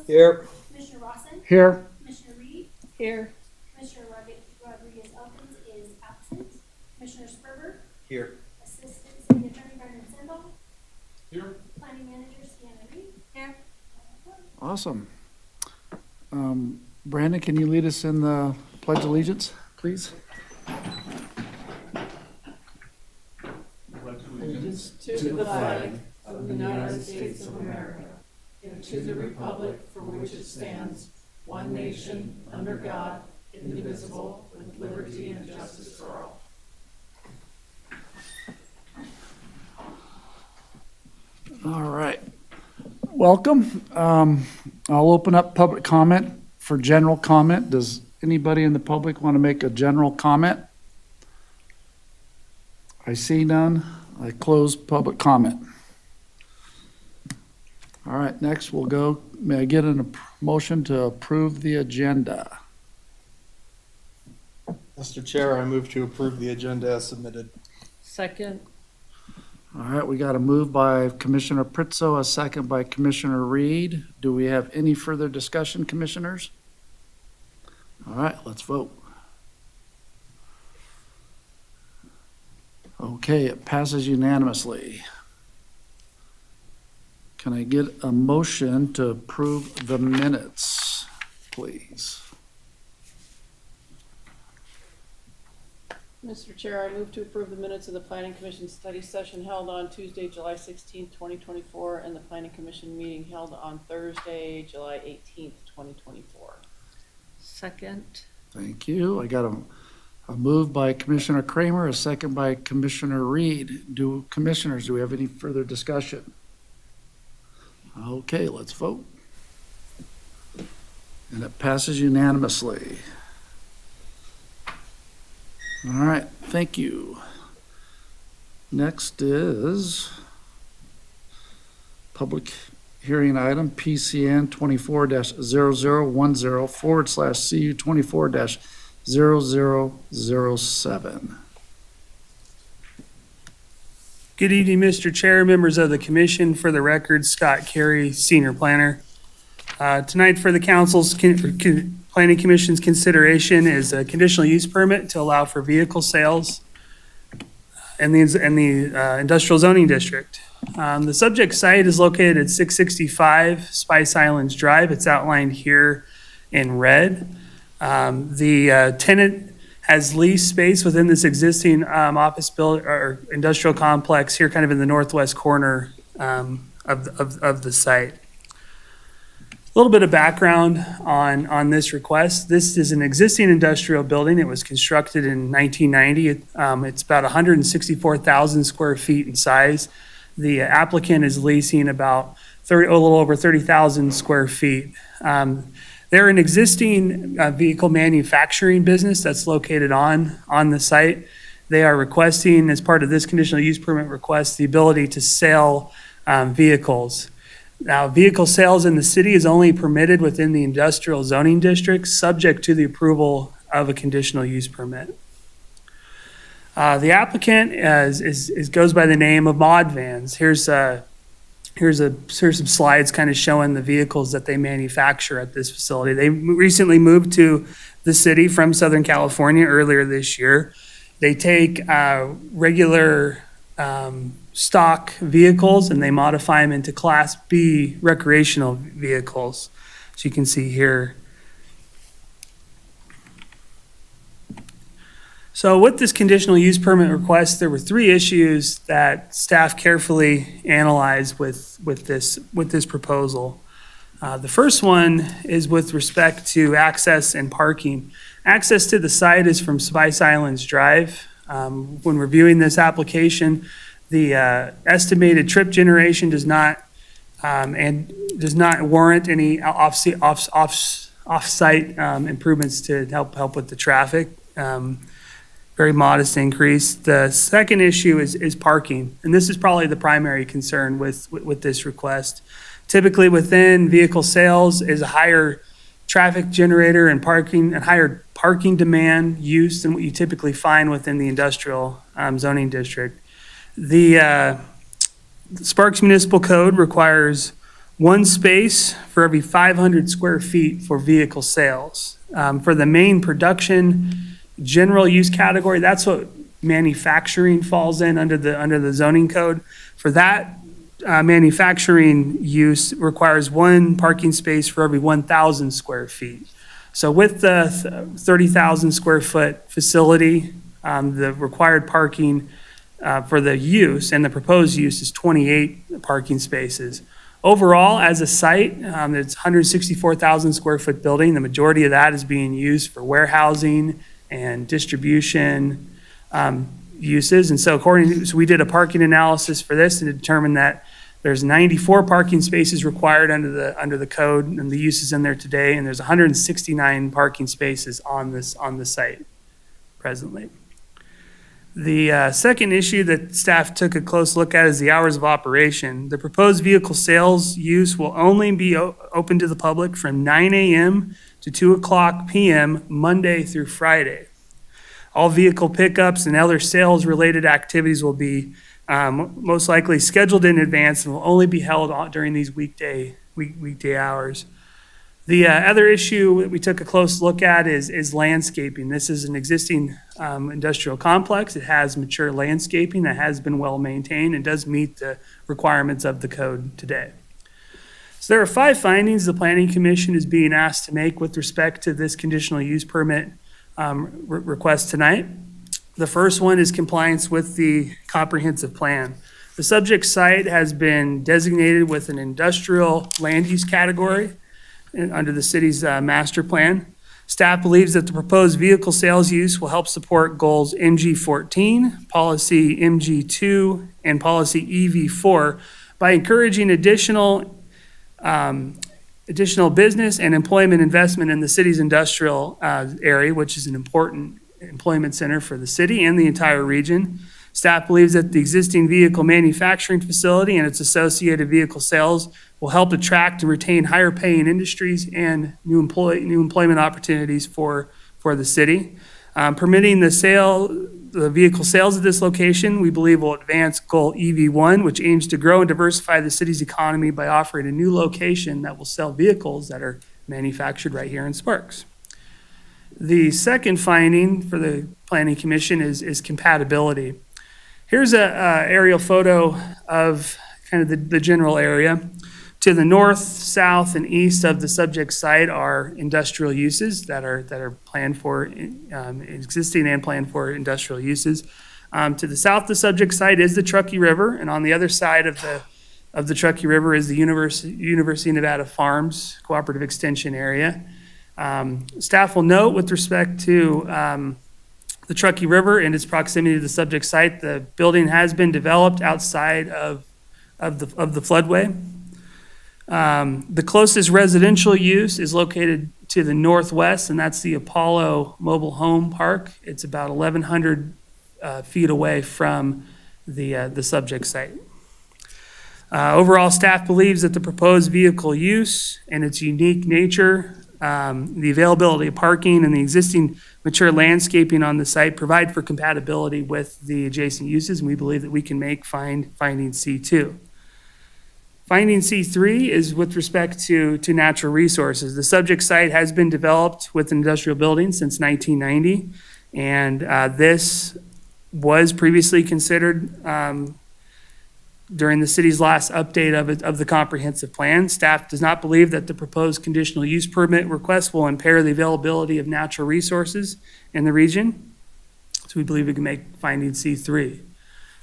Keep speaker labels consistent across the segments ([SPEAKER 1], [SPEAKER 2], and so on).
[SPEAKER 1] Here.
[SPEAKER 2] Commissioner Rawson,
[SPEAKER 3] Here.
[SPEAKER 2] Commissioner Reed,
[SPEAKER 4] Here.
[SPEAKER 2] Commissioner Rodriguez Elkins is absent. Commissioner Sperber,
[SPEAKER 1] Here.
[SPEAKER 2] Assistant City Attorney Brandon Sendall,
[SPEAKER 1] Here.
[SPEAKER 2] Planning Manager Sienna Reed. Here.
[SPEAKER 3] Awesome. Brandon, can you lead us in the Pledge of Allegiance, please?
[SPEAKER 4] Allegiance to the flag of the United States of America and to the republic for which it stands, one nation, under God, indivisible, with liberty and justice for all.
[SPEAKER 3] All right. Welcome. I'll open up public comment for general comment. Does anybody in the public want to make a general comment? I see none. I close public comment. All right, next we'll go, may I get a motion to approve the agenda?
[SPEAKER 1] Mr. Chair, I move to approve the agenda as submitted.
[SPEAKER 4] Second.
[SPEAKER 3] All right, we got a move by Commissioner Pritzo, a second by Commissioner Reed. Do we have any further discussion, commissioners? All right, let's vote. Okay, it passes unanimously. Can I get a motion to approve the minutes, please?
[SPEAKER 4] Mr. Chair, I move to approve the minutes of the Planning Commission study session held on Tuesday, July 16th, 2024, and the Planning Commission meeting held on Thursday, July 18th, 2024. Second.
[SPEAKER 3] Thank you. I got a move by Commissioner Kramer, a second by Commissioner Reed. Commissioners, do we have any further discussion? Okay, let's vote. And it passes unanimously. All right, thank you. Next is public hearing item PCN 24-0010/CU 24-0007.
[SPEAKER 5] Good evening, Mr. Chair, members of the commission. For the record, Scott Carey, Senior Planner. Tonight for the council's Planning Commission's consideration is a conditional use permit to allow for vehicle sales in the industrial zoning district. The subject site is located at 665 Spice Islands Drive. It's outlined here in red. The tenant has leased space within this existing office building or industrial complex here kind of in the northwest corner of the site. A little bit of background on this request. This is an existing industrial building. It was constructed in 1990. It's about 164,000 square feet in size. The applicant is leasing about a little over 30,000 square feet. They're an existing vehicle manufacturing business that's located on the site. They are requesting, as part of this conditional use permit request, the ability to sell vehicles. Now, vehicle sales in the city is only permitted within the industrial zoning district, subject to the approval of a conditional use permit. The applicant goes by the name of Mod Vans. Here's some slides kind of showing the vehicles that they manufacture at this facility. They recently moved to the city from Southern California earlier this year. They take regular stock vehicles and they modify them into Class B recreational vehicles. So you can see here. So with this conditional use permit request, there were three issues that staff carefully analyzed with this proposal. The first one is with respect to access and parking. Access to the site is from Spice Islands Drive. When reviewing this application, the estimated trip generation does not warrant any off-site improvements to help with the traffic. Very modest increase. The second issue is parking, and this is probably the primary concern with this request. Typically within vehicle sales is a higher traffic generator and higher parking demand use than what you typically find within the industrial zoning district. The Sparks Municipal Code requires one space for every 500 square feet for vehicle sales. For the main production, general use category, that's what manufacturing falls in under the zoning code. For that, manufacturing use requires one parking space for every 1,000 square feet. So with the 30,000 square foot facility, the required parking for the use and the proposed use is 28 parking spaces. Overall, as a site, it's 164,000 square foot building. The majority of that is being used for warehousing and distribution uses. And so we did a parking analysis for this and determined that there's 94 parking spaces required under the code and the uses in there today, and there's 169 parking spaces on the site presently. The second issue that staff took a close look at is the hours of operation. The proposed vehicle sales use will only be open to the public from 9 a.m. to 2 o'clock p.m. Monday through Friday. All vehicle pickups and other sales-related activities will be most likely scheduled in advance and will only be held during these weekday hours. The other issue that we took a close look at is landscaping. This is an existing industrial complex. It has mature landscaping that has been well maintained and does meet the requirements of the code today. So there are 5 findings the Planning Commission is being asked to make with respect to this conditional use permit request tonight. The first one is compliance with the comprehensive plan. The subject site has been designated with an industrial land use category under the city's master plan. Staff believes that the proposed vehicle sales use will help support goals MG14, policy MG2, and policy EV4 by encouraging additional business and employment investment in the city's industrial area, which is an important employment center for the city and the entire region. Staff believes that the existing vehicle manufacturing facility and its associated vehicle sales will help attract and retain higher paying industries and new employment opportunities for the city. Permitting the vehicle sales at this location, we believe will advance goal EV1, which aims to grow and diversify the city's economy by offering a new location that will sell vehicles that are manufactured right here in Sparks. The second finding for the Planning Commission is compatibility. Here's a aerial photo of kind of the general area. To the north, south, and east of the subject site are industrial uses that are planned for existing and planned for industrial uses. To the south, the subject site is the Truckee River, and on the other side of the Truckee River is the University of Nevada Farms Cooperative Extension area. Staff will note with respect to the Truckee River and its proximity to the subject site, the building has been developed outside of the floodway. The closest residential use is located to the northwest, and that's the Apollo Mobile Home Park. It's about 1,100 feet away from the subject site. Overall, staff believes that the proposed vehicle use and its unique nature, the availability of parking, and the existing mature landscaping on the site provide for compatibility with the adjacent uses, and we believe that we can make finding C2. Finding C3 is with respect to natural resources. The subject site has been developed with industrial buildings since 1990, and this was previously considered during the city's last update of the comprehensive plan. Staff does not believe that the proposed conditional use permit request will impair the availability of natural resources in the region, so we believe we can make finding C3.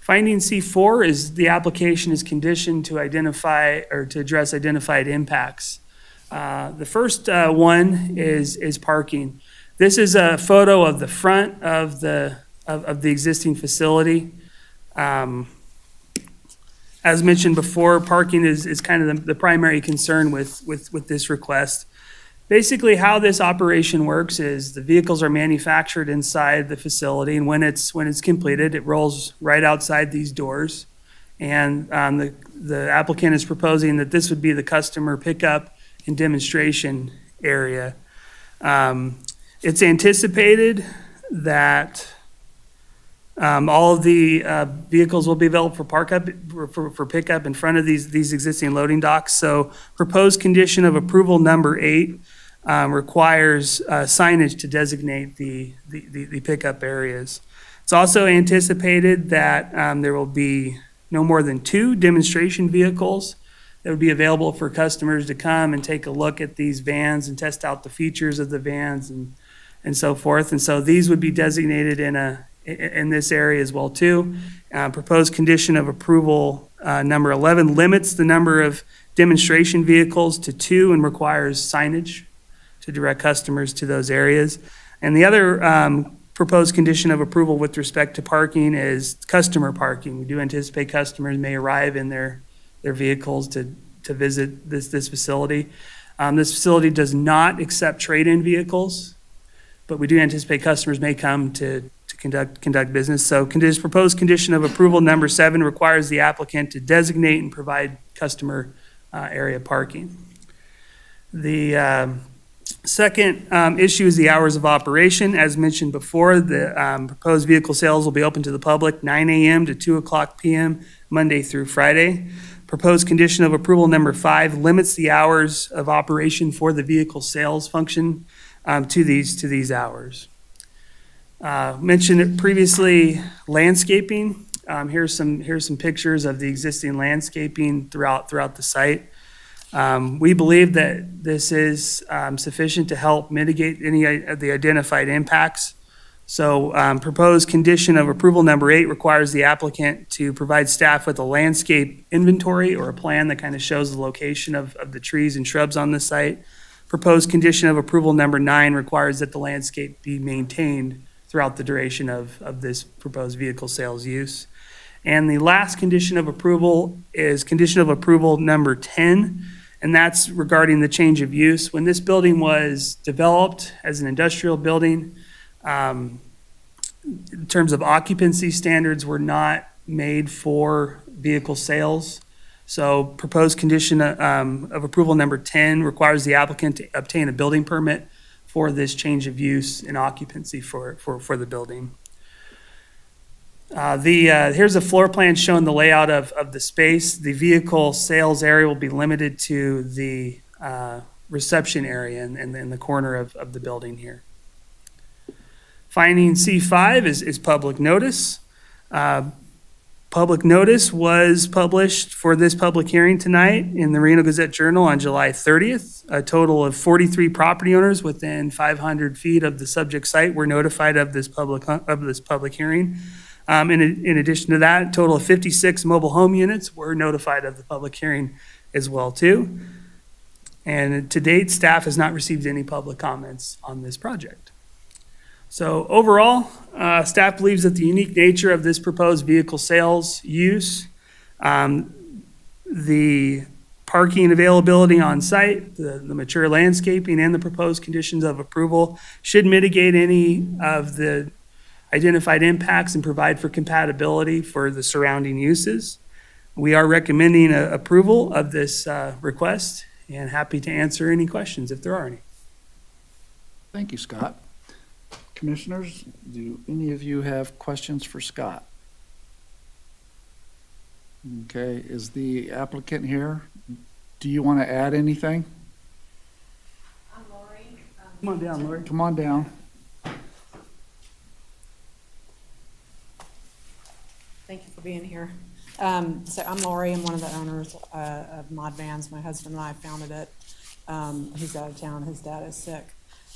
[SPEAKER 5] Finding C4 is the application is conditioned to identify or to address identified impacts. The first one is parking. This is a photo of the front of the existing facility. As mentioned before, parking is kind of the primary concern with this request. Basically, how this operation works is the vehicles are manufactured inside the facility, and when it's completed, it rolls right outside these doors. And the applicant is proposing that this would be the customer pickup and demonstration area. It's anticipated that All of the vehicles will be available for pickup in front of these existing loading docks. So proposed condition of approval number 8 requires signage to designate the pickup areas. It's also anticipated that there will be no more than 2 demonstration vehicles that would be available for customers to come and take a look at these vans and test out the features of the vans and so forth. And so these would be designated in this area as well too. Proposed condition of approval number 11 limits the number of demonstration vehicles to 2 and requires signage to direct customers to those areas. And the other proposed condition of approval with respect to parking is customer parking. We do anticipate customers may arrive in their vehicles to visit this facility. This facility does not accept trade-in vehicles, but we do anticipate customers may come to conduct business. So proposed condition of approval number 7 requires the applicant to designate and provide customer area parking. The second issue is the hours of operation. As mentioned before, the proposed vehicle sales will be open to the public 9 a.m. to 2 o'clock p.m. Monday through Friday. Proposed condition of approval number 5 limits the hours of operation for the vehicle sales function to these hours. Mentioned previously landscaping. Here's some pictures of the existing landscaping throughout the site. We believe that this is sufficient to help mitigate any of the identified impacts. So proposed condition of approval number 8 requires the applicant to provide staff with a landscape inventory or a plan that kind of shows the location of the trees and shrubs on the site. Proposed condition of approval number 9 requires that the landscape be maintained throughout the duration of this proposed vehicle sales use. And the last condition of approval is condition of approval number 10, and that's regarding the change of use. When this building was developed as an industrial building, in terms of occupancy standards were not made for vehicle sales. So proposed condition of approval number 10 requires the applicant to obtain a building permit for this change of use and occupancy for the building. Here's a floor plan showing the layout of the space. The vehicle sales area will be limited to the reception area in the corner of the building here. Finding C5 is public notice. Public notice was published for this public hearing tonight in the Reno Gazette-Journal on July 30th. A total of 43 property owners within 500 feet of the subject site were notified of this public hearing. In addition to that, a total of 56 mobile home units were notified of the public hearing as well too. And to date, staff has not received any public comments on this project. So overall, staff believes that the unique nature of this proposed vehicle sales use, the parking availability on site, the mature landscaping, and the proposed conditions of approval should mitigate any of the identified impacts and provide for compatibility for the surrounding uses. We are recommending approval of this request and happy to answer any questions if there are any.
[SPEAKER 3] Thank you, Scott. Commissioners, do any of you have questions for Scott? Okay, is the applicant here? Do you want to add anything?
[SPEAKER 2] I'm Lori.
[SPEAKER 5] Come on down, Lori.
[SPEAKER 3] Come on down.
[SPEAKER 4] Thank you for being here. So I'm Lori. I'm one of the owners of Mod Vans. My husband and I founded it. He's out of town. His dad is sick.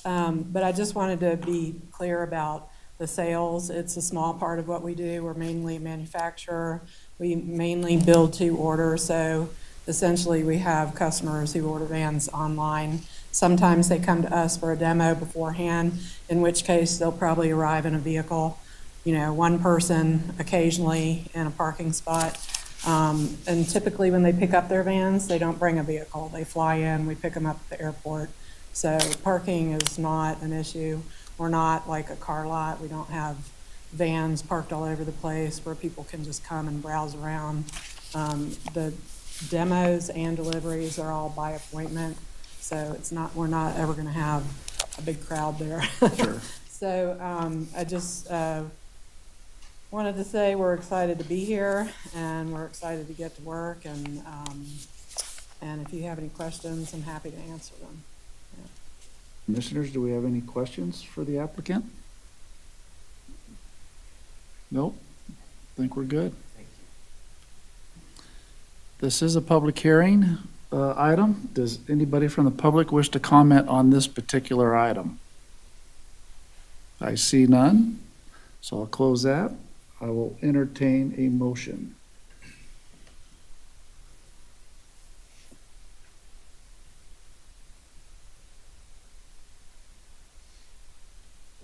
[SPEAKER 4] But I just wanted to be clear about the sales. It's a small part of what we do. We're mainly a manufacturer. We mainly build to order. So essentially we have customers who order vans online. Sometimes they come to us for a demo beforehand, in which case they'll probably arrive in a vehicle, one person occasionally in a parking spot. And typically when they pick up their vans, they don't bring a vehicle. They fly in, we pick them up at the airport. So parking is not an issue. We're not like a car lot. We don't have vans parked all over the place where people can just come and browse around. The demos and deliveries are all by appointment. So we're not ever gonna have a big crowd there.
[SPEAKER 3] Sure.
[SPEAKER 4] So I just want Wanted to say we're excited to be here and we're excited to get to work and if you have any questions, I'm happy to answer them.
[SPEAKER 3] Commissioners, do we have any questions for the applicant? Nope. Think we're good. This is a public hearing item. Does anybody from the public wish to comment on this particular item? I see none, so I'll close that. I will entertain a motion.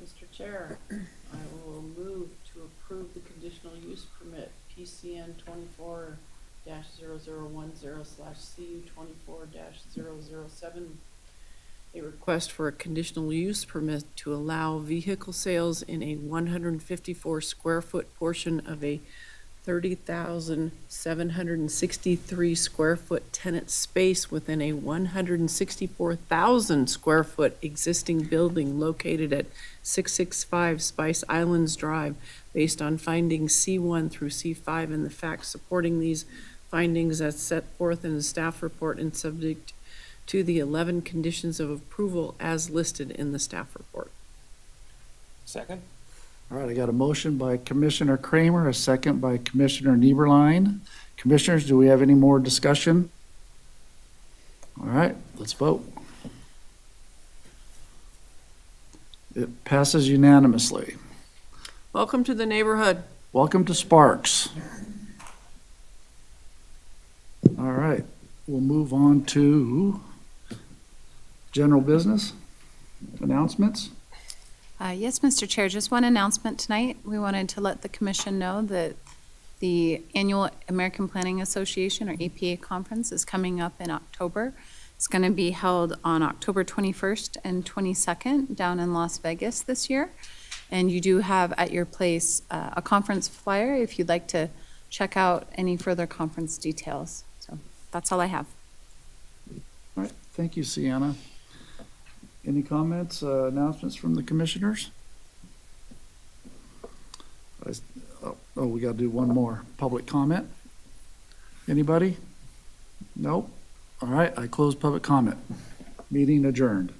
[SPEAKER 6] Mr. Chair, I will move to approve the conditional use permit PCN 24-0010/CU 24-007. A request for a conditional use permit to allow vehicle sales in a 154 square foot portion of a 30,763 square foot tenant space within a 164,000 square foot existing building located at 665 Spice Islands Drive, based on findings C1 through C5 and the facts supporting these findings as set forth in the staff report and subject to the 11 conditions of approval as listed in the staff report.
[SPEAKER 1] Second?
[SPEAKER 3] All right, I got a motion by Commissioner Kramer, a second by Commissioner Nieberline. Commissioners, do we have any more discussion? All right, let's vote. It passes unanimously.
[SPEAKER 6] Welcome to the neighborhood.
[SPEAKER 3] Welcome to Sparks. All right, we'll move on to general business announcements.
[SPEAKER 7] Yes, Mr. Chair, just one announcement tonight. We wanted to let the commission know that the annual American Planning Association, or APA conference, is coming up in October. It's going to be held on October 21st and 22nd down in Las Vegas this year. And you do have at your place a conference flyer if you'd like to check out any further conference details. So that's all I have.
[SPEAKER 3] All right, thank you, Sienna. Any comments, announcements from the commissioners? Oh, we gotta do one more. Public comment? Anybody? Nope. All right, I close public comment. Meeting adjourned.